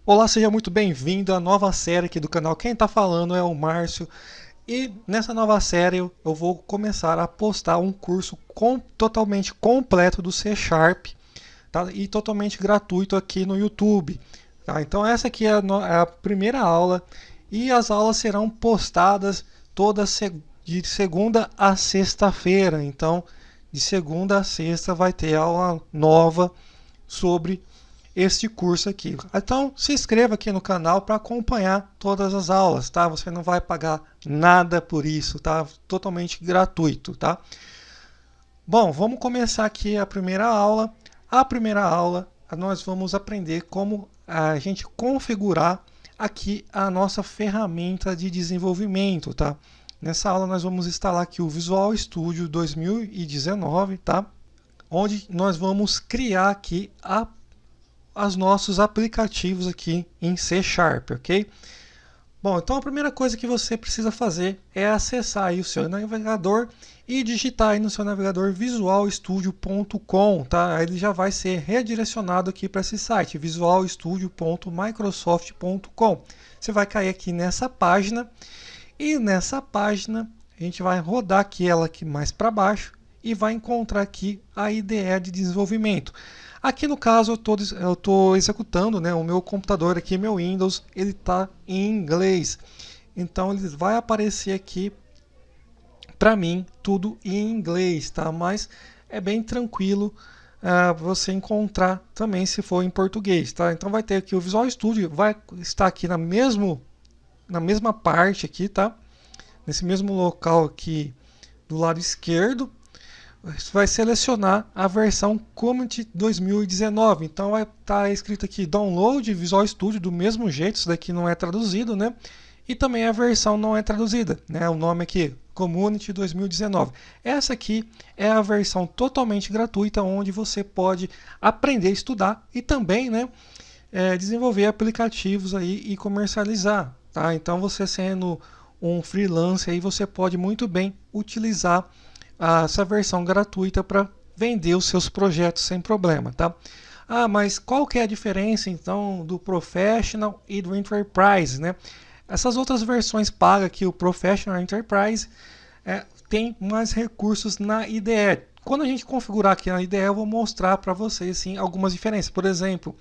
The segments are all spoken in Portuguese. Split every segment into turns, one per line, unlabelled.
Olá, seja muito bem-vindo à nova série aqui do canal. Quem está falando é o Márcio. E nessa nova série eu vou começar a postar um curso totalmente completo do C Sharp, tá? E totalmente gratuito aqui no YouTube. Tá? Então essa aqui é a primeira aula e as aulas serão postadas de segunda a sexta-feira. Então de segunda a sexta vai ter aula nova sobre este curso aqui. Então, se inscreva aqui no canal para acompanhar todas as aulas, tá? Você não vai pagar nada por isso, tá? Totalmente gratuito, tá? Bom, vamos começar aqui a primeira aula. A primeira aula, nós vamos aprender como a gente configurar aqui a nossa ferramenta de desenvolvimento, tá? Nessa aula nós vamos instalar aqui o Visual Studio 2019, tá? Onde nós vamos criar aqui os nossos aplicativos aqui em C Sharp, ok? Bom, então a primeira coisa que você precisa fazer é acessar aí o seu navegador e digitar aí no seu navegador visualstudio.com, tá? Aí ele já vai ser redirecionado aqui para esse site, visualstudio.microsoft.com. Você vai cair aqui nessa página e nessa página a gente vai rodar aqui ela aqui mais para baixo e vai encontrar aqui a IDE de desenvolvimento. Aqui no caso eu estou executando, né, o meu computador aqui, meu Windows, ele está em inglês. Então ele vai aparecer aqui para mim tudo em inglês, tá? Mas é bem tranquilo você encontrar também se for em português, tá? Então vai ter aqui o Visual Studio, vai estar aqui na mesma parte aqui, tá? Nesse mesmo local aqui do lado esquerdo. Você vai selecionar a versão Community 2019. Então vai estar escrito aqui Download Visual Studio do mesmo jeito, isso daqui não é traduzido, né? E também a versão não é traduzida, né? O nome aqui, Community 2019. Essa aqui é a versão totalmente gratuita, onde você pode aprender a estudar e também, né, desenvolver aplicativos aí e comercializar, tá? Então você sendo um freelancer aí, você pode muito bem utilizar essa versão gratuita para vender os seus projetos sem problema, tá? Ah, mas qual que é a diferença então do Professional e do Enterprise, né? Essas outras versões pagas aqui, o Professional e Enterprise, tem mais recursos na IDE. Quando a gente configurar aqui na IDE, eu vou mostrar para vocês sim, algumas diferenças. Por exemplo,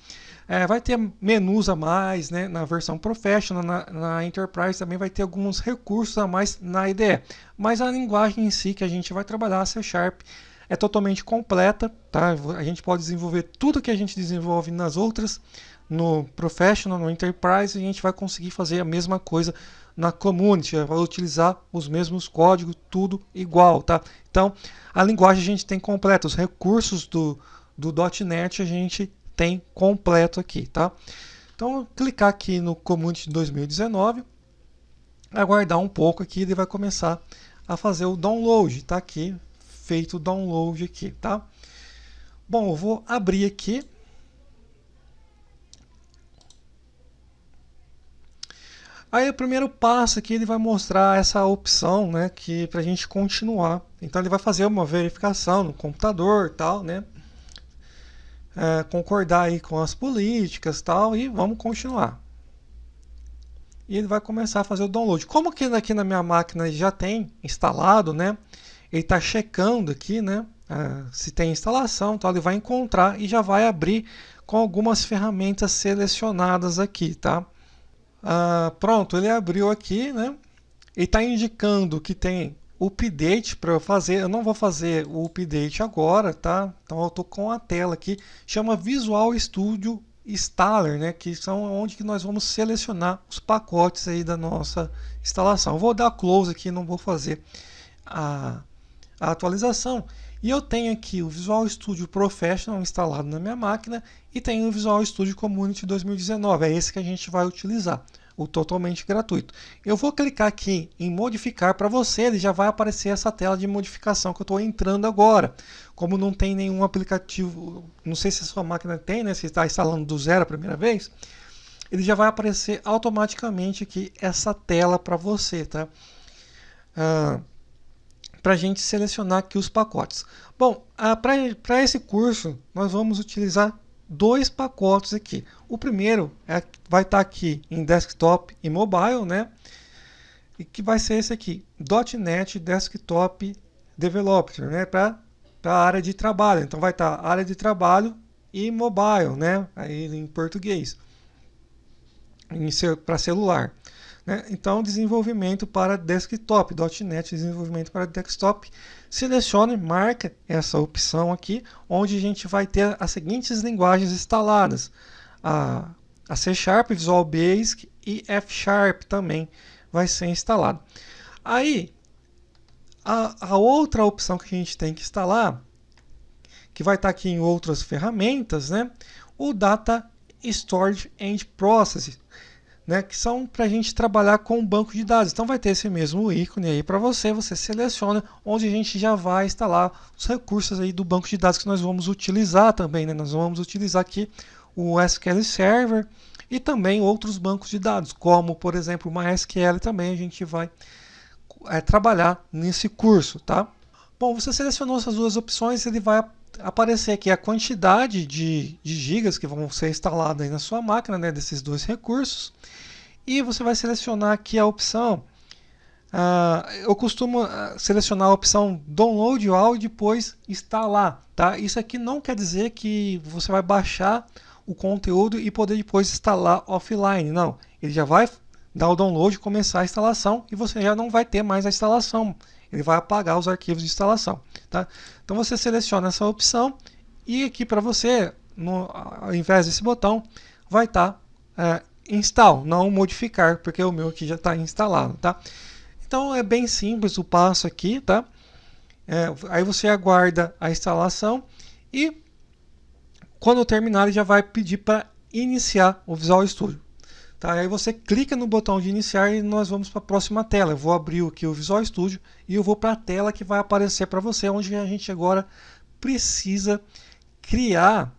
vai ter menus a mais, né, na versão Professional, na Enterprise também vai ter alguns recursos a mais na IDE. Mas a linguagem em si que a gente vai trabalhar, a C Sharp, é totalmente completa, tá? A gente pode desenvolver tudo que a gente desenvolve nas outras, no Professional, no Enterprise, a gente vai conseguir fazer a mesma coisa na Community, vai utilizar os mesmos códigos, tudo igual, tá? Então, a linguagem a gente tem completa, os recursos do .NET a gente tem completo aqui, tá? Então, clicar aqui no Community 2019, aguardar um pouco aqui, ele vai começar a fazer o download, tá aqui, feito o download aqui, tá? Bom, eu vou abrir aqui. Aí o primeiro passo aqui ele vai mostrar essa opção, né, que para a gente continuar. Então ele vai fazer uma verificação no computador, tal, né, concordar aí com as políticas, tal, e vamos continuar. E ele vai começar a fazer o download. Como que aqui na minha máquina já tem instalado, né, ele está checando aqui, né, se tem instalação, tal, ele vai encontrar e já vai abrir com algumas ferramentas selecionadas aqui, tá? Pronto, ele abriu aqui, né? Ele está indicando que tem update para eu fazer. Eu não vou fazer o update agora, tá? Então eu estou com a tela aqui, chama Visual Studio Installer, né? Que são onde que nós vamos selecionar os pacotes aí da nossa instalação. Eu vou dar close aqui, não vou fazer a atualização. E eu tenho aqui o Visual Studio Professional instalado na minha máquina e tenho o Visual Studio Community 2019. É esse que a gente vai utilizar, o totalmente gratuito. Eu vou clicar aqui em modificar para você, ele já vai aparecer essa tela de modificação que eu estou entrando agora. Como não tem nenhum aplicativo, não sei se a sua máquina tem, né? Se está instalando do zero a primeira vez, ele já vai aparecer automaticamente aqui essa tela para você, tá? Para a gente selecionar aqui os pacotes. Bom, para esse curso nós vamos utilizar dois pacotes aqui. O primeiro vai estar aqui em desktop e mobile, né? E que vai ser esse aqui, .NET Desktop Developer, né? Para a área de trabalho. Então vai estar área de trabalho e mobile, né? Aí em português, para celular. Né? Então, desenvolvimento para desktop, .NET desenvolvimento para desktop. Selecione, marca essa opção aqui, onde a gente vai ter as seguintes linguagens instaladas: a C Sharp, Visual Basic e F Sharp também vai ser instalado. Aí, a outra opção que a gente tem que instalar, que vai estar aqui em outras ferramentas, né? O Data Storage and Processing, né, que são para a gente trabalhar com um banco de dados. Então vai ter esse mesmo ícone aí para você seleciona onde a gente já vai instalar os recursos aí do banco de dados que nós vamos utilizar também, né? Nós vamos utilizar aqui o SQL Server e também outros bancos de dados, como por exemplo o MySQL também a gente vai trabalhar nesse curso, tá? Bom, você selecionou essas duas opções, ele vai aparecer aqui a quantidade de gigas que vão ser instaladas aí na sua máquina, né, desses dois recursos. E você vai selecionar aqui a opção, eu costumo selecionar a opção Download All e depois instalar. Tá? Isso aqui não quer dizer que você vai baixar o conteúdo e poder depois instalar offline. Não, ele já vai dar o download, começar a instalação e você já não vai ter mais a instalação. Ele vai apagar os arquivos de instalação. Tá? Então você seleciona essa opção e aqui para você, ao invés desse botão, vai estar install, não modificar, porque o meu aqui já está instalado. Tá? Então é bem simples o passo aqui. Tá? Aí você aguarda a instalação e quando terminar ele já vai pedir para iniciar o Visual Studio. Tá? Aí você clica no botão de iniciar e nós vamos para a próxima tela. Eu vou abrir aqui o Visual Studio e eu vou para a tela que vai aparecer para você, onde a gente agora precisa criar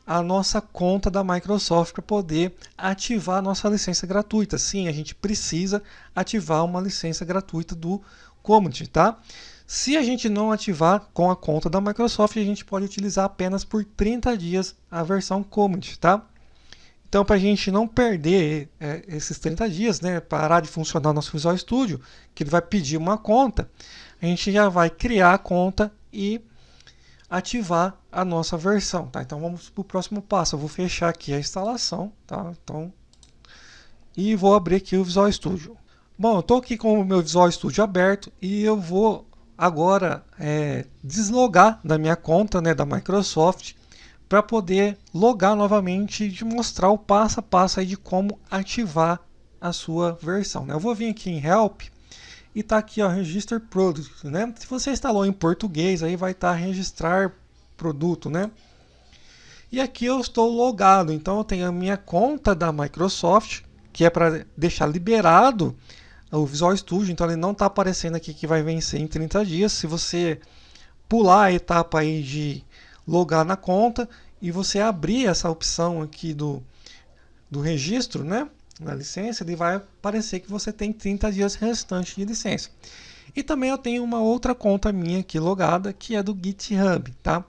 a nossa conta da Microsoft para poder ativar a nossa licença gratuita. Sim, a gente precisa ativar uma licença gratuita do Community, tá? Se a gente não ativar com a conta da Microsoft, a gente pode utilizar apenas por 30 dias a versão Community, tá? Então, para a gente não perder esses 30 dias, né, parar de funcionar o nosso Visual Studio, que ele vai pedir uma conta, a gente já vai criar a conta e ativar a nossa versão. Tá? Então, vamos para o próximo passo. Eu vou fechar aqui a instalação. Tá? Então, e vou abrir aqui o Visual Studio. Bom, eu estou aqui com o meu Visual Studio aberto e eu vou agora deslogar da minha conta, né, da Microsoft, para poder logar novamente e te mostrar o passo a passo aí de como ativar a sua versão. Né? Eu vou vir aqui em Help e está aqui, ó, Register Product. Né? Se você instalou em português, aí vai estar registrar produto. Né? E aqui eu estou logado, então eu tenho a minha conta da Microsoft, que é para deixar liberado o Visual Studio, então ele não está aparecendo aqui que vai vencer em 30 dias. Se você pular a etapa aí de logar na conta e você abrir essa opção aqui do registro, né, na licença, ele vai aparecer que você tem 30 dias restantes de licença. E também eu tenho uma outra conta minha aqui logada, que é do GitHub, tá?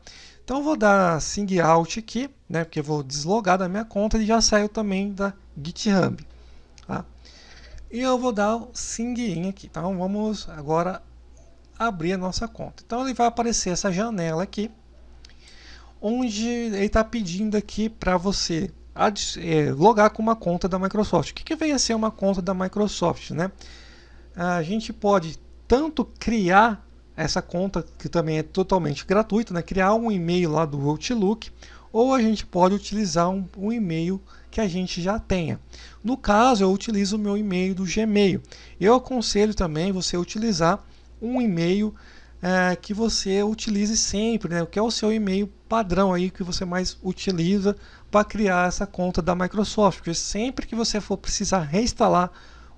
Então eu vou dar Sign Out aqui, né, porque eu vou deslogar da minha conta e já saiu também da GitHub, tá? E eu vou dar o Sign In aqui. Então vamos agora abrir a nossa conta. Então ele vai aparecer essa janela aqui, onde ele está pedindo aqui para você logar com uma conta da Microsoft. O que vem a ser uma conta da Microsoft? Né? A gente pode tanto criar essa conta, que também é totalmente gratuita, né? Criar um e-mail lá do Outlook, ou a gente pode utilizar um e-mail que a gente já tenha. No caso, eu utilizo o meu e-mail do Gmail. Eu aconselho também você utilizar um e-mail que você utilize sempre, né? Que é o seu e-mail padrão aí que você mais utiliza para criar essa conta da Microsoft, porque sempre que você for precisar reinstalar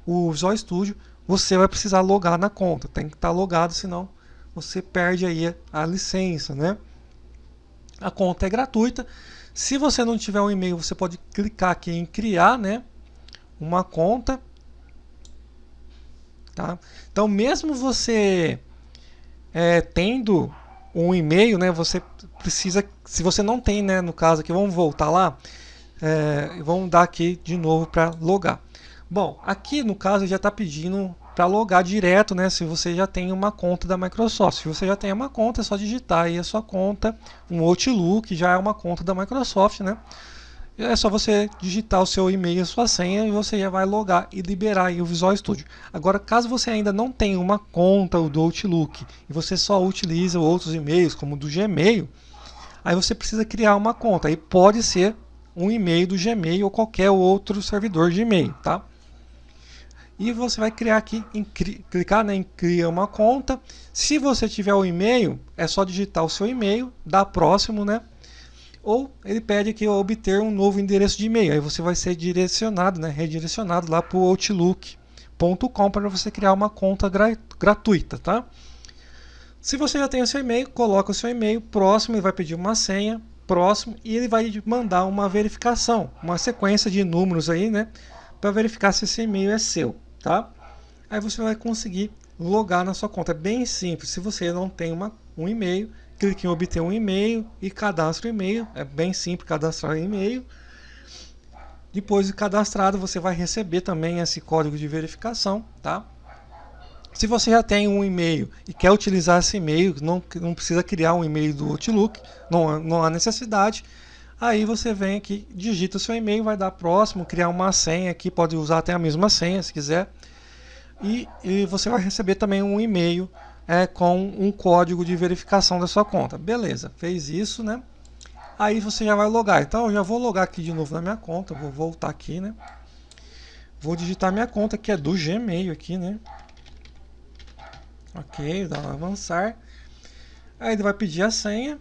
o Visual Studio, você vai precisar logar na conta, tem que estar logado, senão você perde aí a licença, né? A conta é gratuita. Se você não tiver um e-mail, você pode clicar aqui em criar, né, uma conta, tá? Então, mesmo você tendo um e-mail, né, você precisa, se você não tem, né, no caso aqui, vamos voltar lá, vamos dar aqui de novo para logar. Bom, aqui no caso já está pedindo para logar direto, né, se você já tem uma conta da Microsoft. Se você já tem uma conta, é só digitar aí a sua conta, um Outlook, já é uma conta da Microsoft, né? É só você digitar o seu e-mail e a sua senha e você já vai logar e liberar aí o Visual Studio. Agora, caso você ainda não tenha uma conta do Outlook e você só utiliza outros e-mails, como o do Gmail, aí você precisa criar uma conta. Aí pode ser um e-mail do Gmail ou qualquer outro servidor de e-mail, tá? E você vai criar aqui, clicar, né, em criar uma conta. Se você tiver o e-mail, é só digitar o seu e-mail, dar próximo, né? Ou ele pede aqui obter um novo endereço de e-mail. Aí você vai ser direcionado, né, redirecionado lá para o outlook.com para você criar uma conta gratuita, tá? Se você já tem o seu e-mail, coloca o seu e-mail, próximo, ele vai pedir uma senha, próximo, e ele vai mandar uma verificação, uma sequência de números aí, né, para verificar se esse e-mail é seu, tá? Aí você vai conseguir logar na sua conta. É bem simples. Se você não tem um e-mail, clique em obter um e-mail e cadastre o e-mail. É bem simples cadastrar o e-mail. Depois de cadastrado, você vai receber também esse código de verificação, tá? Se você já tem um e-mail e quer utilizar esse e-mail, não precisa criar um e-mail do Outlook, não há necessidade. Aí você vem aqui, digita o seu e-mail, vai dar próximo, criar uma senha aqui, pode usar até a mesma senha se quiser. E você vai receber também um e-mail com um código de verificação da sua conta. Beleza, fez isso, né? Aí você já vai logar. Então eu já vou logar aqui de novo na minha conta, vou voltar aqui, né? Vou digitar minha conta que é do Gmail aqui, né? Ok, dá um avançar. Aí ele vai pedir a senha.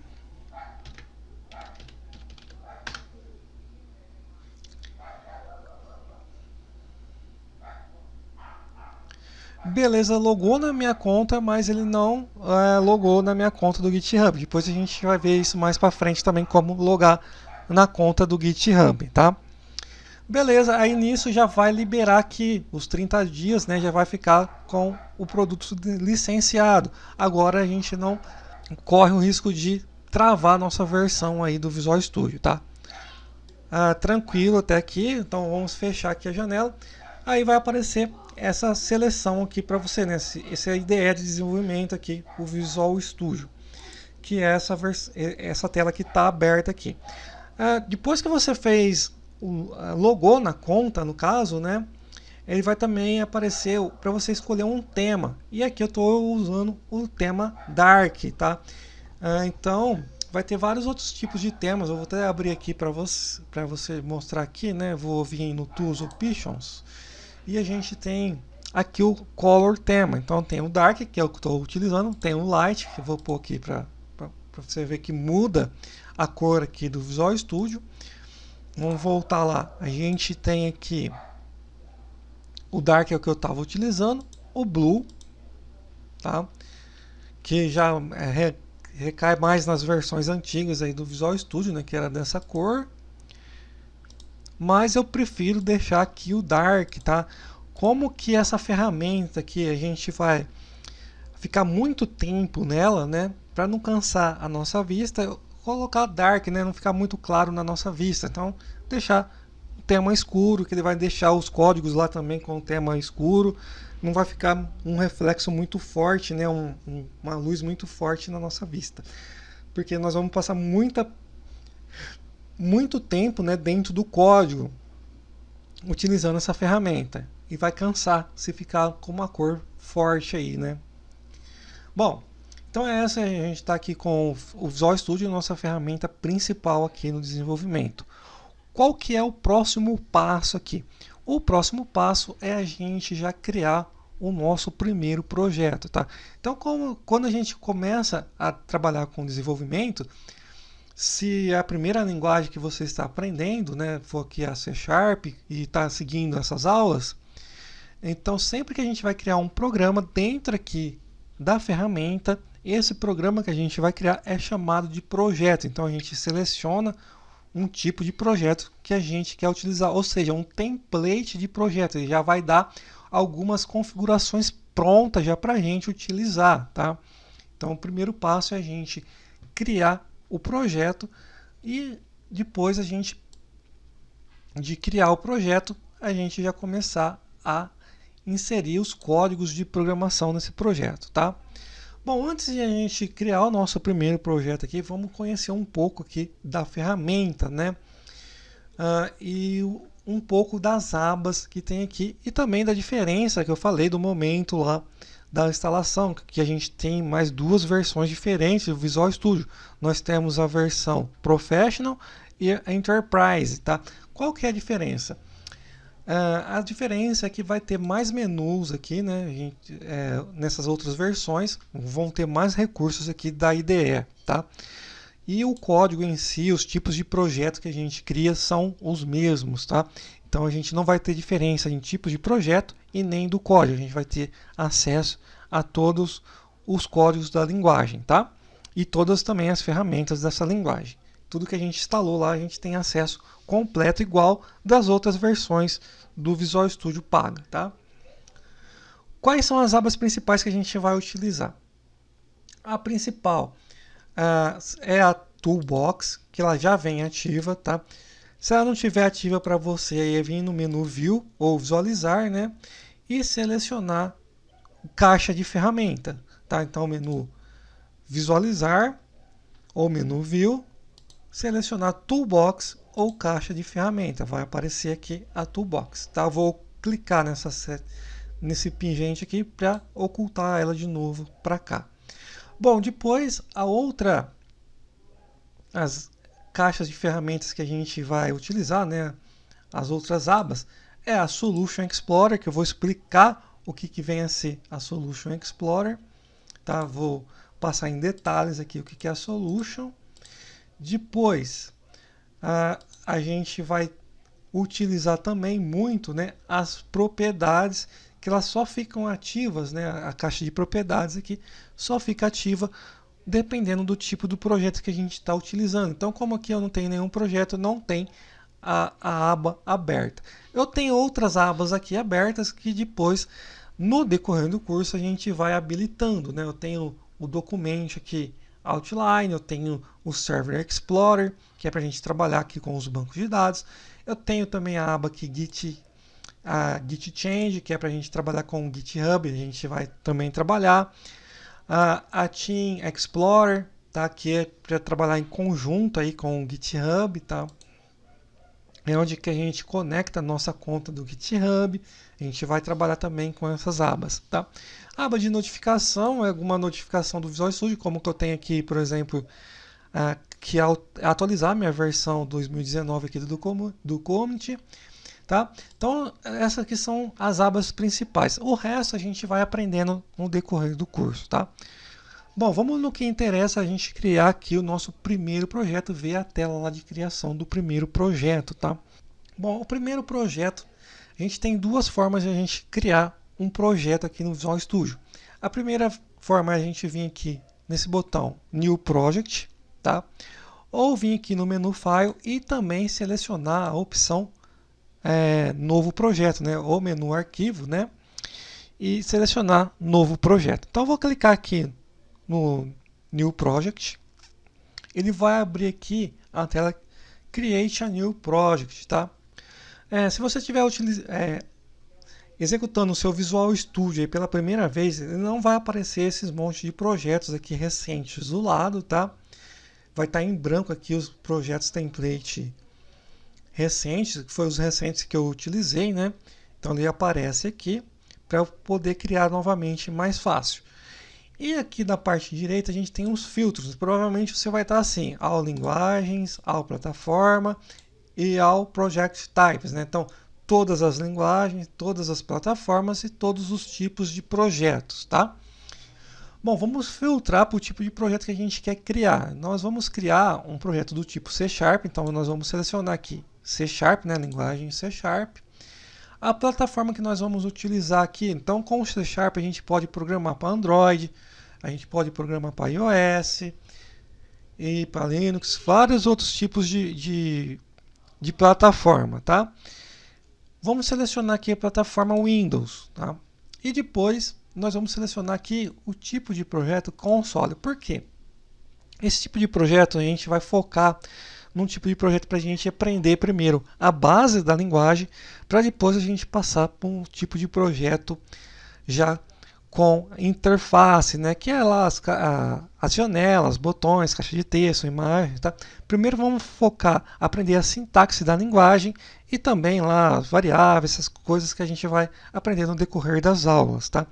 Beleza, logou na minha conta, mas ele não logou na minha conta do GitHub. Depois a gente vai ver isso mais para frente também, como logar na conta do GitHub, tá? Beleza, aí nisso já vai liberar aqui os 30 dias, né? Já vai ficar com o produto licenciado. Agora a gente não corre o risco de travar nossa versão aí do Visual Studio, tá? Tranquilo até aqui, então vamos fechar aqui a janela. Aí vai aparecer essa seleção aqui para você, né? Esse é a IDE de desenvolvimento aqui, o Visual Studio, que é essa tela que está aberta aqui. Depois que você fez logou na conta, no caso, né? Ele vai também aparecer para você escolher um tema. E aqui eu estou usando o tema Dark, tá? Então vai ter vários outros tipos de temas. Eu vou até abrir aqui para você mostrar aqui, né? Vou vir no Tools Options. E a gente tem aqui o Color Tema. Então tem o Dark, que é o que estou utilizando. Tem o Light, que eu vou pôr aqui para você ver que muda a cor aqui do Visual Studio. Vamos voltar lá. A gente tem aqui o Dark, é o que eu estava utilizando. O Blue, tá? Que já recai mais nas versões antigas aí do Visual Studio, né? Que era dessa cor. Mas eu prefiro deixar aqui o Dark, tá? Como que essa ferramenta aqui a gente vai ficar muito tempo nela, né? Para não cansar a nossa vista, colocar Dark, né? Não ficar muito claro na nossa vista. Então, deixar o tema escuro, que ele vai deixar os códigos lá também com o tema escuro. Não vai ficar um reflexo muito forte, né? Uma luz muito forte na nossa vista. Porque nós vamos passar muito tempo, né, dentro do código utilizando essa ferramenta e vai cansar se ficar com uma cor forte aí, né? Bom, então a gente está aqui com o Visual Studio, nossa ferramenta principal aqui no desenvolvimento. Qual que é o próximo passo aqui? O próximo passo é a gente já criar o nosso primeiro projeto, tá? Então, quando a gente começa a trabalhar com desenvolvimento, se a primeira linguagem que você está aprendendo, né, for aqui a C# e está seguindo essas aulas, então sempre que a gente vai criar um programa dentro aqui da ferramenta, esse programa que a gente vai criar é chamado de projeto. Então a gente seleciona um tipo de projeto que a gente quer utilizar, ou seja, um template de projeto. Ele já vai dar algumas configurações prontas já para a gente utilizar, tá? Então, o primeiro passo é a gente criar o projeto e depois de criar o projeto, a gente já começar a inserir os códigos de programação nesse projeto, tá? Bom, antes de a gente criar o nosso primeiro projeto aqui, vamos conhecer um pouco aqui da ferramenta, né? E um pouco das abas que tem aqui e também da diferença que eu falei do momento lá da instalação, que a gente tem mais duas versões diferentes do Visual Studio. Nós temos a versão Professional e a Enterprise, tá? Qual que é a diferença? A diferença é que vai ter mais menus aqui, né? Nessas outras versões vão ter mais recursos aqui da IDE, tá? E o código em si, os tipos de projeto que a gente cria são os mesmos, tá? Então a gente não vai ter diferença em tipos de projeto e nem do código. A gente vai ter acesso a todos os códigos da linguagem, tá? E todas também as ferramentas dessa linguagem. Tudo que a gente instalou lá, a gente tem acesso completo igual das outras versões do Visual Studio paga, tá? Quais são as abas principais que a gente vai utilizar? A principal é a Toolbox, que ela já vem ativa, tá? Se ela não estiver ativa para você, aí é vir no menu View ou Visualizar, né? E selecionar caixa de ferramenta, tá? Então, menu Visualizar ou menu View, selecionar Toolbox ou caixa de ferramenta. Vai aparecer aqui a Toolbox, tá? Vou clicar nesse pingente aqui para ocultar ela de novo para cá. Bom, depois as caixas de ferramentas que a gente vai utilizar, né? As outras abas, é a Solution Explorer, que eu vou explicar o que vem a ser a Solution Explorer, tá? Vou passar em detalhes aqui o que é a Solution. Depois, a gente vai utilizar também muito, né, as propriedades, que elas só ficam ativas, né, a caixa de propriedades aqui só fica ativa dependendo do tipo do projeto que a gente está utilizando. Então, como aqui eu não tenho nenhum projeto, não tem a aba aberta. Eu tenho outras abas aqui abertas que depois, no decorrer do curso, a gente vai habilitando, né? Eu tenho o documento aqui, Outline, eu tenho o Server Explorer, que é para a gente trabalhar aqui com os bancos de dados. Eu tenho também a aba aqui Git Change, que é para a gente trabalhar com o GitHub, a gente vai também trabalhar. A Team Explorer, tá? Que é para trabalhar em conjunto aí com o GitHub, tá? É onde que a gente conecta a nossa conta do GitHub. A gente vai trabalhar também com essas abas, tá? A aba de notificação é alguma notificação do Visual Studio, como que eu tenho aqui, por exemplo, que atualizar minha versão 2019 aqui do Commit, tá? Então, essas aqui são as abas principais. O resto a gente vai aprendendo no decorrer do curso, tá? Bom, vamos no que interessa a gente criar aqui o nosso primeiro projeto, ver a tela lá de criação do primeiro projeto, tá? Bom, o primeiro projeto, a gente tem duas formas de a gente criar um projeto aqui no Visual Studio. A primeira forma é a gente vir aqui nesse botão New Project, tá? Ou vir aqui no menu File e também selecionar a opção Novo Projeto, né? Ou menu Arquivo, né? E selecionar Novo Projeto. Então, eu vou clicar aqui no New Project. Ele vai abrir aqui a tela Create a New Project, tá? Se você estiver executando o seu Visual Studio aí pela primeira vez, ele não vai aparecer esses montes de projetos aqui recentes do lado, tá? Vai estar em branco aqui os projetos template recentes, que foram os recentes que eu utilizei, né? Então ele aparece aqui para eu poder criar novamente mais fácil. E aqui na parte direita a gente tem os filtros. Provavelmente você vai estar assim, All Linguagens, All Plataforma e All Project Types, né? Então, todas as linguagens, todas as plataformas e todos os tipos de projetos, tá? Bom, vamos filtrar para o tipo de projeto que a gente quer criar. Nós vamos criar um projeto do tipo C#, então nós vamos selecionar aqui C#, né, linguagem C#. A plataforma que nós vamos utilizar aqui, então com o C# a gente pode programar para Android, a gente pode programar para iOS e para Linux, vários outros tipos de plataforma, tá? Vamos selecionar aqui a plataforma Windows, tá? E depois nós vamos selecionar aqui o tipo de projeto console. Por quê? Esse tipo de projeto a gente vai focar num tipo de projeto para a gente aprender primeiro a base da linguagem, para depois a gente passar para um tipo de projeto já com interface, né? Que é lá as janelas, botões, caixa de texto, imagem, tá? Primeiro vamos focar, aprender a sintaxe da linguagem e também lá as variáveis, essas coisas que a gente vai aprender no decorrer das aulas, tá?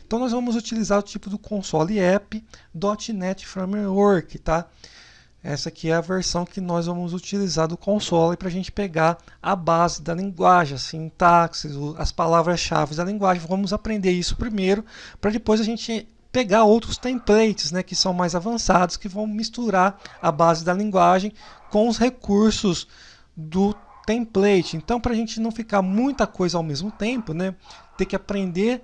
Então nós vamos utilizar o tipo do console app .NET Framework, tá? Essa aqui é a versão que nós vamos utilizar do console para a gente pegar a base da linguagem, a sintaxe, as palavras-chave da linguagem. Vamos aprender isso primeiro, para depois a gente pegar outros templates, né, que são mais avançados, que vão misturar a base da linguagem com os recursos do template. Então, para a gente não ficar muita coisa ao mesmo tempo, né, ter que aprender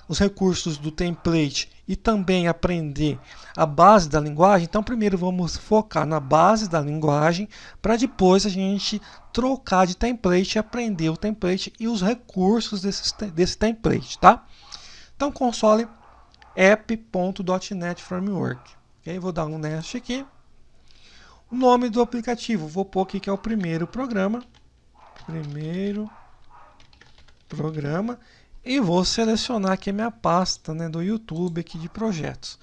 os recursos do template e também aprender a base da linguagem, então primeiro vamos focar na base da linguagem para depois a gente trocar de template e aprender o template e os recursos desse template, tá? Então console app.NET Framework. Okay? Vou dar um next aqui. O nome do aplicativo, vou pôr aqui que é o primeiro programa. Primeiro programa. E vou selecionar aqui a minha pasta, né, do YouTube aqui de projetos.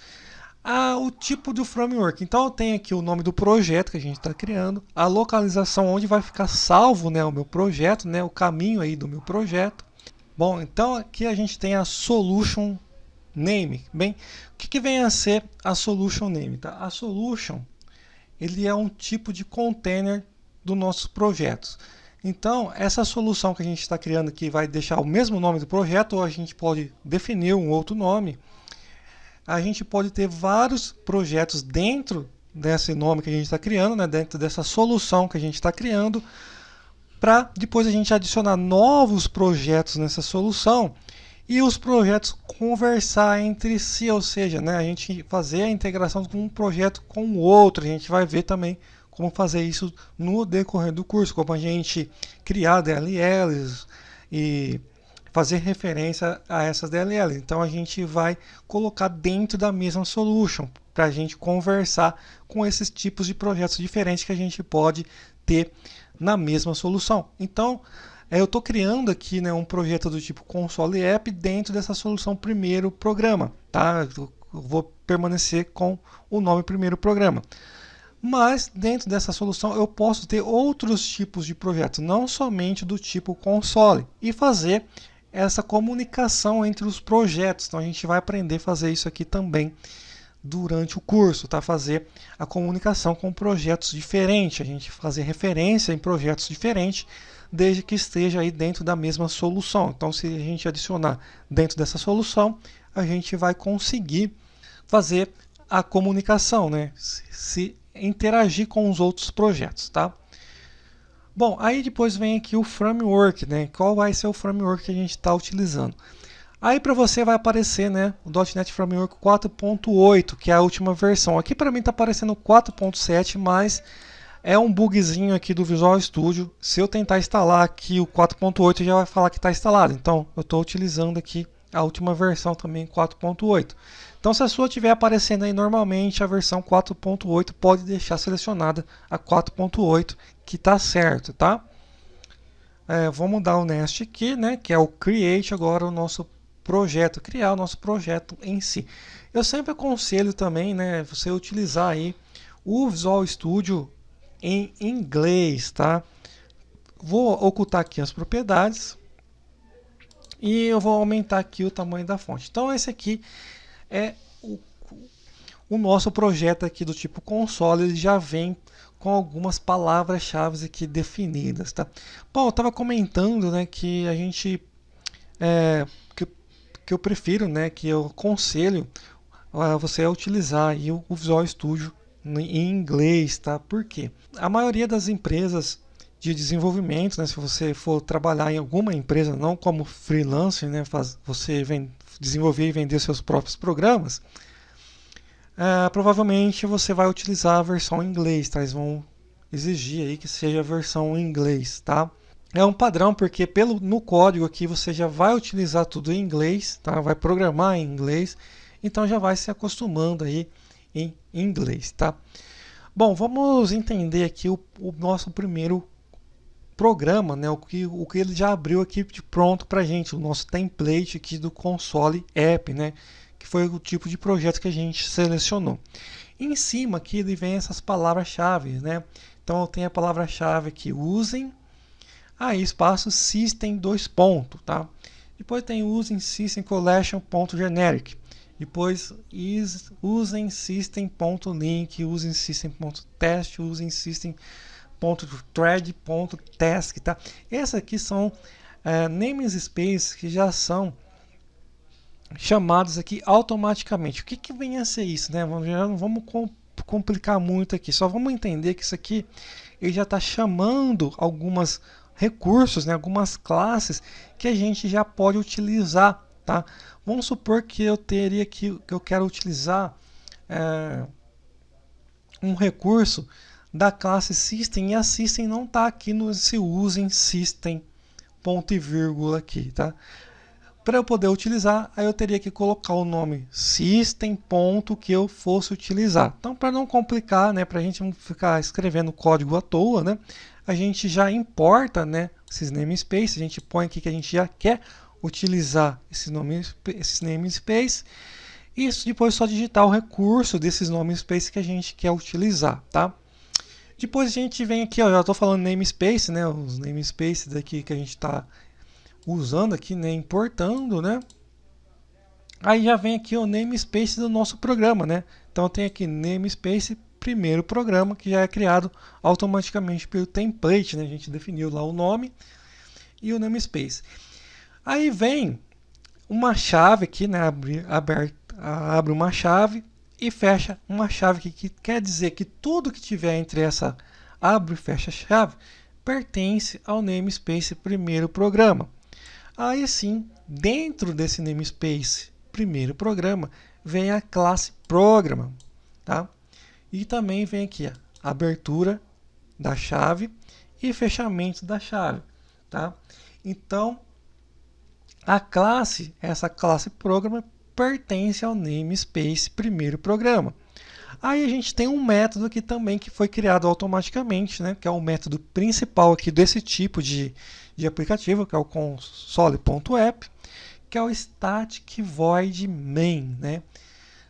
O tipo do framework. Então eu tenho aqui o nome do projeto que a gente está criando, a localização onde vai ficar salvo, né, o meu projeto, né, o caminho aí do meu projeto. Bom, então aqui a gente tem a solution name. Bem, o que vem a ser a solution name? Tá? A solution ele é um tipo de container dos nossos projetos. Então, essa solução que a gente está criando aqui vai deixar o mesmo nome do projeto, ou a gente pode definir um outro nome. A gente pode ter vários projetos dentro desse nome que a gente está criando, né, dentro dessa solução que a gente está criando, para depois a gente adicionar novos projetos nessa solução e os projetos conversar entre si, ou seja, né, a gente fazer a integração de um projeto com o outro. A gente vai ver também como fazer isso no decorrer do curso, como a gente criar DLLs e fazer referência a essas DLLs. Então a gente vai colocar dentro da mesma solution para a gente conversar com esses tipos de projetos diferentes que a gente pode ter na mesma solução. Então eu estou criando aqui, né, um projeto do tipo console app dentro dessa solução primeiro programa. Tá? Eu vou permanecer com o nome primeiro programa. Mas dentro dessa solução eu posso ter outros tipos de projetos, não somente do tipo console, e fazer essa comunicação entre os projetos. Então a gente vai aprender a fazer isso aqui também durante o curso, tá? Fazer a comunicação com projetos diferentes, a gente fazer referência em projetos diferentes, desde que esteja aí dentro da mesma solução. Então se a gente adicionar dentro dessa solução, a gente vai conseguir fazer a comunicação, né? Se interagir com os outros projetos, tá? Bom, aí depois vem aqui o framework, né? Qual vai ser o framework que a gente está utilizando? Aí para você vai aparecer, né, o .NET Framework 4.8, que é a última versão. Aqui para mim está aparecendo 4.7, mas é um bugzinho aqui do Visual Studio. Se eu tentar instalar aqui o 4.8, já vai falar que está instalado. Então eu estou utilizando aqui a última versão também, 4.8. Então se a sua estiver aparecendo aí normalmente, a versão 4.8 pode deixar selecionada a 4.8, que está certo, tá? Vamos dar o next aqui, né, que é o create agora o nosso projeto, criar o nosso projeto em si. Eu sempre aconselho também, né, você utilizar aí o Visual Studio em inglês, tá? Vou ocultar aqui as propriedades e eu vou aumentar aqui o tamanho da fonte. Então esse aqui é o nosso projeto aqui do tipo console, ele já vem com algumas palavras-chave aqui definidas, tá? Bom, eu estava comentando, né, que a gente que eu prefiro, né, que eu aconselho você a utilizar aí o Visual Studio em inglês, tá? Por quê? A maioria das empresas de desenvolvimento, né, se você for trabalhar em alguma empresa, não como freelancer, né, você desenvolver e vender seus próprios programas, provavelmente você vai utilizar a versão em inglês, tá? Eles vão exigir aí que seja a versão em inglês, tá? É um padrão porque no código aqui você já vai utilizar tudo em inglês, tá? Vai programar em inglês, então já vai se acostumando aí em inglês, tá? Bom, vamos entender aqui o nosso primeiro programa, né? O que ele já abriu aqui de pronto para a gente, o nosso template aqui do console app, né? Que foi o tipo de projeto que a gente selecionou. Em cima aqui ele vem essas palavras-chave, né? Então eu tenho a palavra-chave aqui, usem, aí espaço system, dois pontos, tá? Depois tem usem system collection.generic. Depois usem system.link, usem system.test, usem system.thread.task, tá? Essas aqui são namespaces que já são chamados aqui automaticamente. O que vem a ser isso, né? Não vamos complicar muito aqui, só vamos entender que isso aqui ele já está chamando algumas recursos, né? Algumas classes que a gente já pode utilizar, tá? Vamos supor que eu quero utilizar um recurso da classe System e a System não está aqui no usem System ponto e vírgula aqui, tá? Para eu poder utilizar, aí eu teria que colocar o nome System ponto que eu fosse utilizar. Então, para não complicar, né, para a gente não ficar escrevendo código à toa, né, a gente já importa, né, esses namespaces, a gente põe aqui que a gente já quer utilizar esses namespaces e depois só digitar o recurso desses namespaces que a gente quer utilizar, tá? Depois a gente vem aqui, ó, já estou falando namespace, né, os namespaces daqui que a gente está usando aqui, né, importando, né? Aí já vem aqui o namespace do nosso programa, né? Então tem aqui namespace primeiro programa que já é criado automaticamente pelo template, né? A gente definiu lá o nome e o namespace. Aí vem uma chave aqui, né? Abre uma chave e fecha uma chave que quer dizer que tudo que tiver entre essa abre e fecha chave pertence ao namespace primeiro programa. Aí sim, dentro desse namespace primeiro programa vem a classe Program, tá? E também vem aqui a abertura da chave e fechamento da chave, tá? Então, essa classe Program pertence ao namespace primeiro programa. Aí a gente tem um método aqui também que foi criado automaticamente, né? Que é o método principal aqui desse tipo de aplicativo, que é o console.app, que é o static void main, né?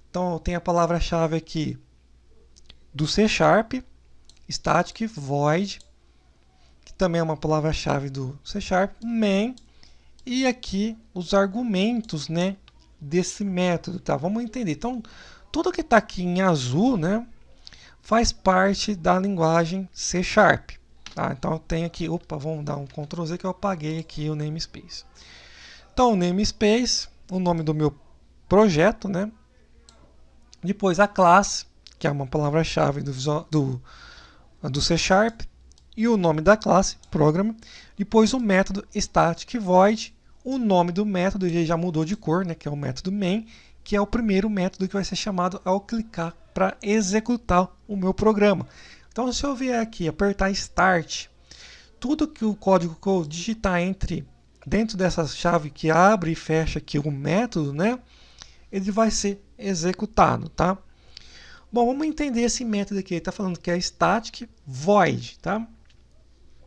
Então tem a palavra-chave aqui do C#, static void, que também é uma palavra-chave do C#, main, e aqui os argumentos, né, desse método, tá? Vamos entender. Então, tudo que está aqui em azul, né, faz parte da linguagem C#. Tá? Então, eu tenho aqui, vamos dar um Ctrl Z que eu apaguei aqui o namespace. Então, o namespace, o nome do meu projeto, né? Depois a classe, que é uma palavra-chave do C#, e o nome da classe, program. Depois o método static void, o nome do método ele já mudou de cor, né? Que é o método main, que é o primeiro método que vai ser chamado ao clicar para executar o meu programa. Então, se eu vier aqui apertar Start, tudo que o código que eu digitar dentro dessa chave que abre e fecha aqui o método, né, ele vai ser executado, tá? Bom, vamos entender esse método aqui. Ele está falando que é static void, tá?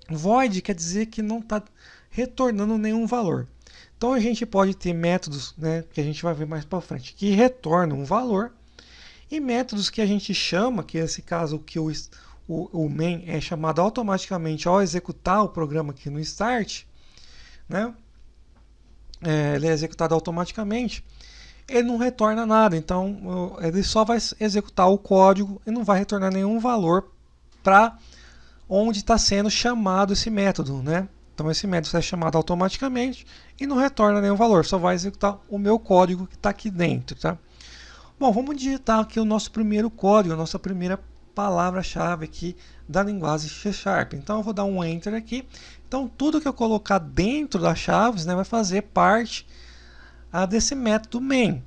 Void quer dizer que não está retornando nenhum valor. Então a gente pode ter métodos, né, que a gente vai ver mais para frente, que retornam um valor, e métodos que a gente chama, que nesse caso que o main é chamado automaticamente ao executar o programa aqui no start, né? Ele é executado automaticamente, ele não retorna nada, então ele só vai executar o código e não vai retornar nenhum valor para onde está sendo chamado esse método, né? Então esse método é chamado automaticamente e não retorna nenhum valor, só vai executar o meu código que está aqui dentro, tá? Bom, vamos digitar aqui o nosso primeiro código, a nossa primeira palavra-chave aqui da linguagem C#. Então eu vou dar um Enter aqui. Então tudo que eu colocar dentro das chaves, né, vai fazer parte desse método main,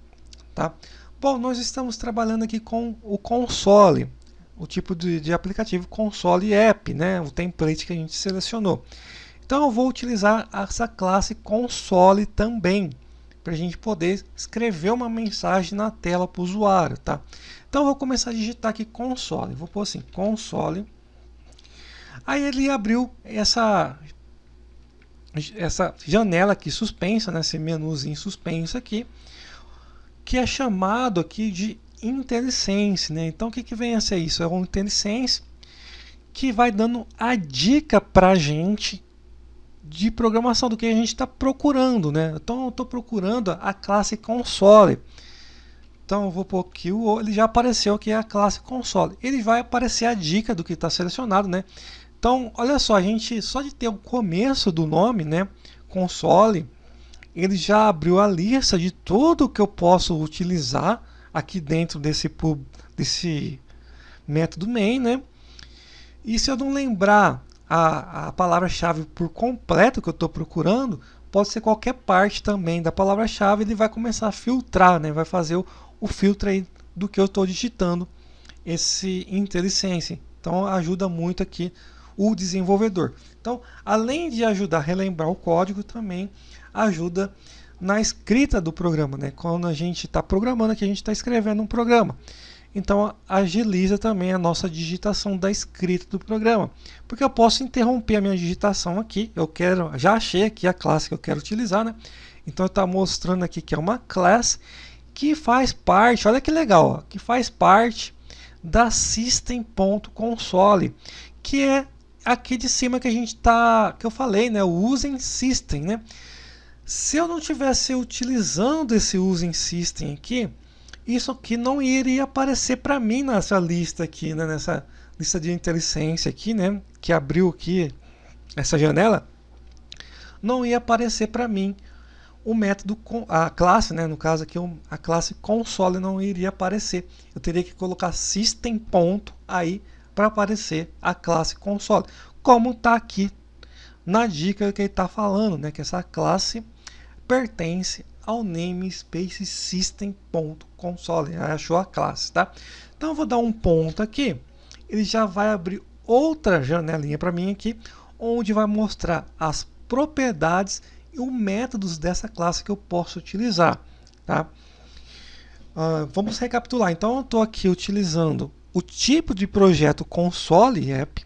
tá? Bom, nós estamos trabalhando aqui com o console, o tipo de aplicativo console app, né, o template que a gente selecionou. Então eu vou utilizar essa classe console também, para a gente poder escrever uma mensagem na tela para o usuário, tá? Então eu vou começar a digitar aqui console, vou pôr assim, console. Aí ele abriu essa janela aqui suspensa, né, esse menuzinho suspenso aqui, que é chamado aqui de IntelliSense, né? Então o que vem a ser isso? É um IntelliSense que vai dando a dica para a gente de programação do que a gente está procurando, né? Então eu estou procurando a classe console. Então eu vou pôr aqui, ele já apareceu aqui a classe console. Ele vai aparecer a dica do que está selecionado, né? Então olha só, a gente só de ter o começo do nome, né? Console, ele já abriu a lista de tudo que eu posso utilizar aqui dentro desse método main, né? E se eu não lembrar a palavra-chave por completo que eu estou procurando, pode ser qualquer parte também da palavra-chave, ele vai começar a filtrar, né? Vai fazer o filtro aí do que eu estou digitando, esse IntelliSense. Então ajuda muito aqui o desenvolvedor. Então, além de ajudar a relembrar o código, também ajuda na escrita do programa, né? Quando a gente está programando aqui, a gente está escrevendo um programa. Então agiliza também a nossa digitação da escrita do programa, porque eu posso interromper a minha digitação aqui. Já achei aqui a classe que eu quero utilizar, né? Então está mostrando aqui que é uma classe que faz parte, olha que legal, ó, que faz parte da System.console, que é aqui de cima que a gente que eu falei, né? O Using System, né? Se eu não estivesse utilizando esse Using System aqui, isso aqui não iria aparecer para mim nessa lista aqui, né? Nessa lista de IntelliSense aqui, né? Que abriu aqui essa janela, não ia aparecer para mim o método, a classe, né? No caso aqui, a classe console não iria aparecer. Eu teria que colocar system ponto aí para aparecer a classe console, como está aqui na dica que ele está falando, né? Que essa classe pertence ao namespace system.console. Achou a classe, tá? Então eu vou dar um ponto aqui, ele já vai abrir outra janelinha para mim aqui, onde vai mostrar as propriedades e os métodos dessa classe que eu posso utilizar, tá? Vamos recapitular. Então eu estou aqui utilizando o tipo de projeto console app,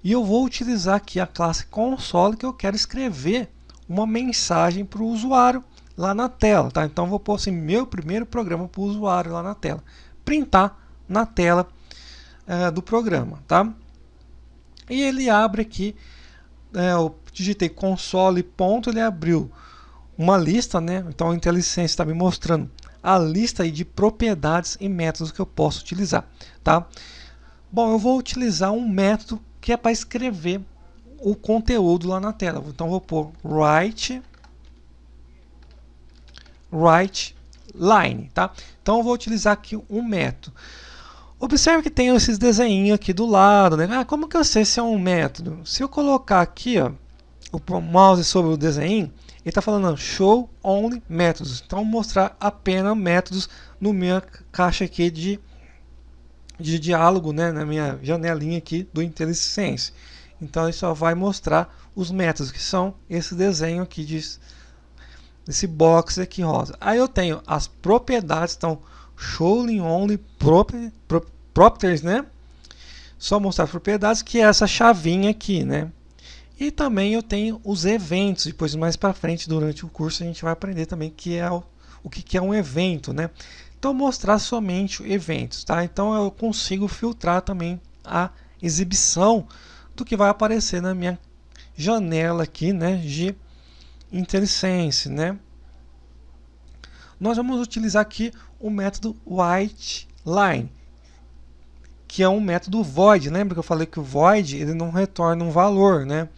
e eu vou utilizar aqui a classe console que eu quero escrever uma mensagem para o usuário lá na tela, tá? Então vou pôr assim, meu primeiro programa para o usuário lá na tela, printar na tela do programa, tá? E ele abre aqui, eu digitei console ponto, ele abriu uma lista, né? Então o IntelliSense está me mostrando a lista aí de propriedades e métodos que eu posso utilizar, tá? Bom, eu vou utilizar um método que é para escrever o conteúdo lá na tela. Então vou pôr write line, tá? Então eu vou utilizar aqui um método. Observe que tem esses desenhinhos aqui do lado, né? Como que eu sei se é um método? Se eu colocar aqui, ó, o mouse sobre o desenho, ele está falando show only métodos. Então mostrar apenas métodos no minha caixa aqui de diálogo, né? Na minha janelinha aqui do IntelliSense. Então ele só vai mostrar os métodos, que são esse desenho aqui desse box aqui rosa. Aí eu tenho as propriedades, então showing only properties, né? Só mostrar as propriedades, que é essa chavinha aqui, né? E também eu tenho os eventos. Depois mais para frente durante o curso a gente vai aprender também que é o que é um evento, né? Então mostrar somente eventos, tá? Então eu consigo filtrar também a exibição do que vai aparecer na minha janela aqui, né, de IntelliSense, né? Nós vamos utilizar aqui o método WriteLine, que é um método void. Lembra que eu falei que o void ele não retorna um valor, né?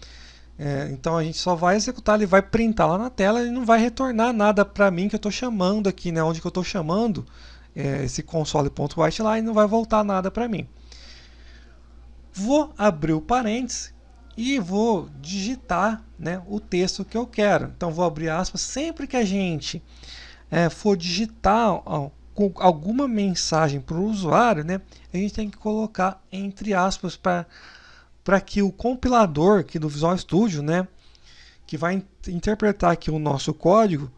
Então a gente só vai executar, ele vai printar lá na tela, ele não vai retornar nada para mim que eu estou chamando aqui, né? Onde que eu estou chamando esse console.WriteLine, não vai voltar nada para mim. Vou abrir o parênteses e vou digitar, né, o texto que eu quero. Então vou abrir aspas. Sempre que a gente for digitar alguma mensagem para o usuário, né, a gente tem que colocar entre aspas para que o compilador aqui do Visual Studio, né, que vai interpretar aqui o nosso código,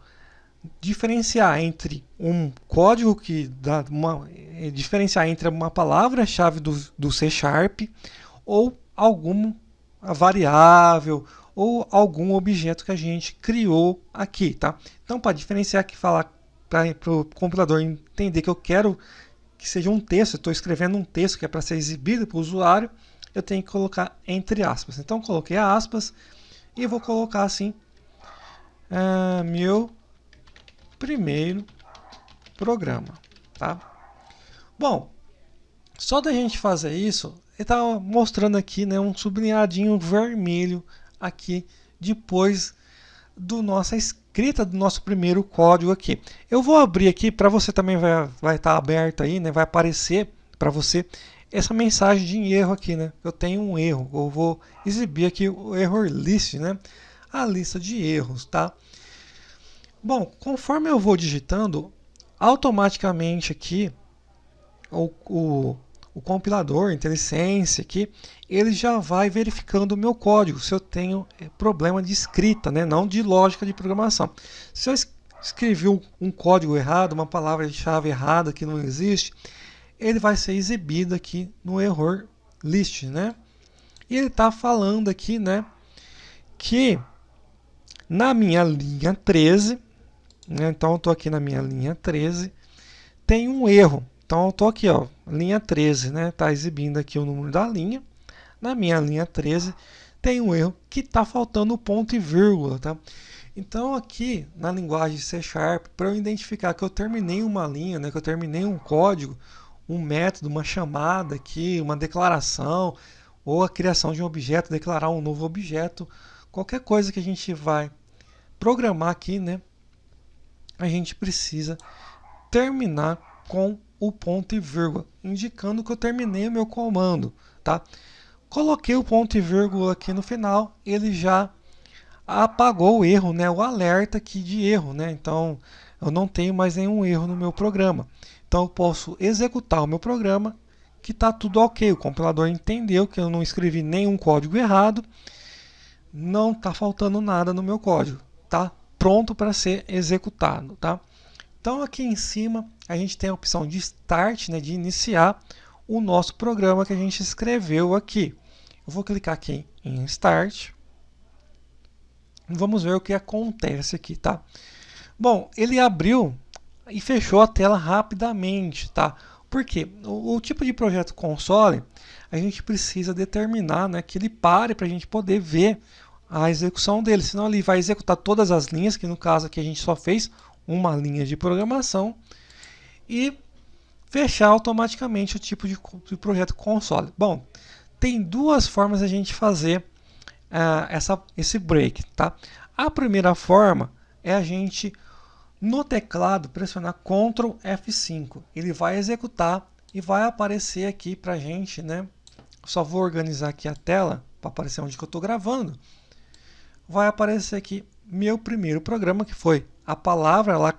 diferenciar entre um código que dá diferenciar entre uma palavra-chave do C# ou alguma variável ou algum objeto que a gente criou aqui, tá? Então, para diferenciar aqui, falar para o compilador entender que eu quero que seja um texto, eu estou escrevendo um texto que é para ser exibido para o usuário, eu tenho que colocar entre aspas. Então, coloquei aspas e vou colocar assim, meu primeiro programa, tá? Bom, só da gente fazer isso, ele está mostrando aqui, né, um sublinhadinho vermelho aqui depois do nossa escrita do nosso primeiro código aqui. Eu vou abrir aqui para você também vai estar aberto aí, né, vai aparecer para você essa mensagem de erro aqui, né? Eu tenho um erro. Eu vou exibir aqui o error list, né? A lista de erros, tá? Bom, conforme eu vou digitando, automaticamente aqui o compilador, IntelliSense aqui, ele já vai verificando o meu código, se eu tenho problema de escrita, né? Não de lógica de programação. Se eu escrevi um código errado, uma palavra-chave errada que não existe, ele vai ser exibido aqui no error list, né? E ele está falando aqui, né, que na minha linha 13, né, então eu estou aqui na minha linha 13, tem um erro. Então eu estou aqui, ó, linha 13, né, está exibindo aqui o número da linha. Na minha linha 13 tem um erro que está faltando o ponto e vírgula, tá? Então aqui na linguagem C#, para eu identificar que eu terminei uma linha, né, que eu terminei um código, um método, uma chamada aqui, uma declaração, ou a criação de um objeto, declarar um novo objeto, qualquer coisa que a gente vai programar aqui, né, a gente precisa terminar com o ponto e vírgula, indicando que eu terminei o meu comando, tá? Coloquei o ponto e vírgula aqui no final, ele já apagou o erro, né, o alerta aqui de erro, né? Então eu não tenho mais nenhum erro no meu programa. Então eu posso executar o meu programa, que está tudo ok. O compilador entendeu que eu não escrevi nenhum código errado, não está faltando nada no meu código, tá pronto para ser executado, tá? Então aqui em cima a gente tem a opção de Start, né, de iniciar o nosso programa que a gente escreveu aqui. Eu vou clicar aqui em Start. Vamos ver o que acontece aqui, tá? Bom, ele abriu e fechou a tela rapidamente, tá? Porque o tipo de projeto console, a gente precisa determinar, né, que ele pare para a gente poder ver a execução dele. Senão ele vai executar todas as linhas, que no caso aqui a gente só fez uma linha de programação, e fechar automaticamente o tipo de projeto console. Bom, tem duas formas de a gente fazer esse break, tá? A primeira forma é a gente no teclado pressionar Ctrl F5. Ele vai executar e vai aparecer aqui pra gente, né? Só vou organizar aqui a tela para aparecer onde que eu estou gravando. Vai aparecer aqui meu primeiro programa, que foi a palavra lá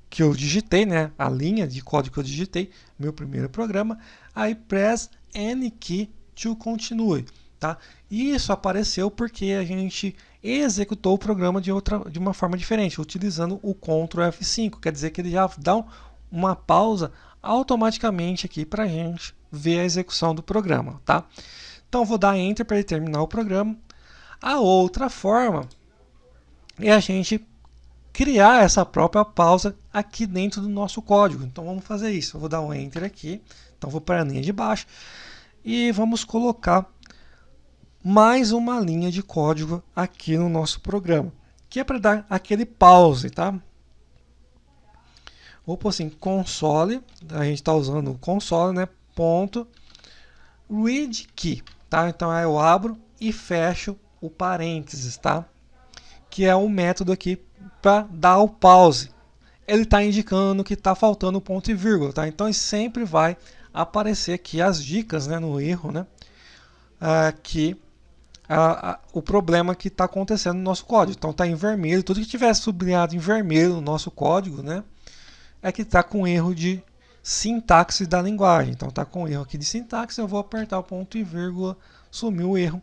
que eu digitei, né? A linha de código que eu digitei, meu primeiro programa. Aí press N key to continue, tá? E isso apareceu porque a gente executou o programa de uma forma diferente, utilizando o Ctrl F5. Quer dizer que ele já dá uma pausa automaticamente aqui para a gente ver a execução do programa, tá? Então vou dar Enter para ele terminar o programa. A outra forma é a gente criar essa própria pausa aqui dentro do nosso código. Então vamos fazer isso. Eu vou dar um Enter aqui. Então vou para a linha de baixo e vamos colocar mais uma linha de código aqui no nosso programa, que é para dar aquele pause, tá? Vou pôr assim, console, a gente está usando o console, né? Ponto read key, tá? Então aí eu abro e fecho o parênteses, tá? Que é o método aqui para dar o pause. Ele está indicando que está faltando ponto e vírgula, tá? Então ele sempre vai aparecer aqui as dicas, né, no erro, né? Que o problema que está acontecendo no nosso código. Então está em vermelho, tudo que tiver sublinhado em vermelho no nosso código, né, é que está com erro de sintaxe da linguagem. Então está com erro aqui de sintaxe, eu vou apertar o ponto e vírgula, sumiu o erro.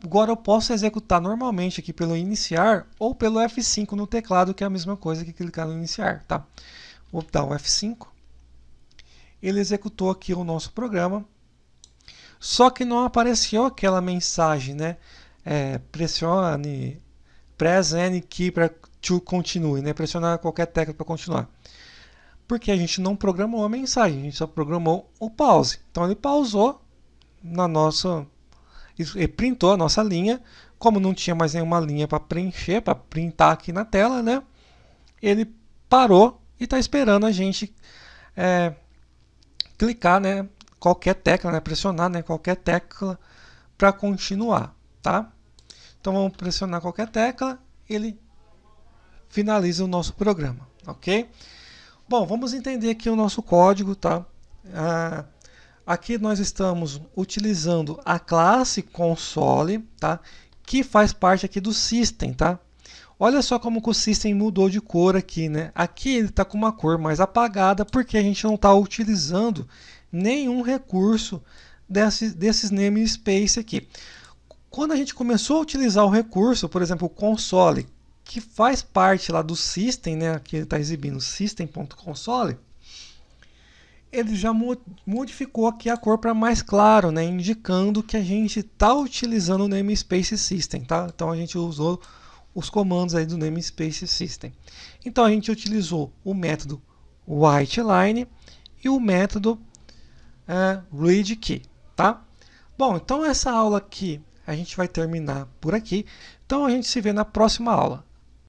Agora eu posso executar normalmente aqui pelo iniciar ou pelo F5 no teclado, que é a mesma coisa que clicar no iniciar, tá? Vou dar o F5. Ele executou aqui o nosso programa. Só que não apareceu aquela mensagem, né? Press any key to continue, né? Pressionar qualquer tecla para continuar. Porque a gente não programou a mensagem, a gente só programou o pause. Então ele pausou na nossa, ele printou a nossa linha. Como não tinha mais nenhuma linha para preencher, para printar aqui na tela, né? Ele parou e está esperando a gente clicar, né? Qualquer tecla, né? Pressionar, né? Qualquer tecla para continuar, tá? Então vamos pressionar qualquer tecla, ele finaliza o nosso programa, ok? Bom, vamos entender aqui o nosso código, tá? Aqui nós estamos utilizando a classe console, tá? Que faz parte aqui do system, tá? Olha só como que o system mudou de cor aqui, né? Aqui ele está com uma cor mais apagada porque a gente não está utilizando nenhum recurso desses namespace aqui. Quando a gente começou a utilizar o recurso, por exemplo, o console, que faz parte lá do system, né? Aqui ele está exibindo system.console, ele já modificou aqui a cor para mais claro, né? Indicando que a gente está utilizando o namespace system, tá? Então a gente usou os comandos aí do namespace system. Então a gente utilizou o método WriteLine e o método readKey, tá? Bom, então essa aula aqui a gente vai terminar por aqui. Então a gente se vê na próxima aula.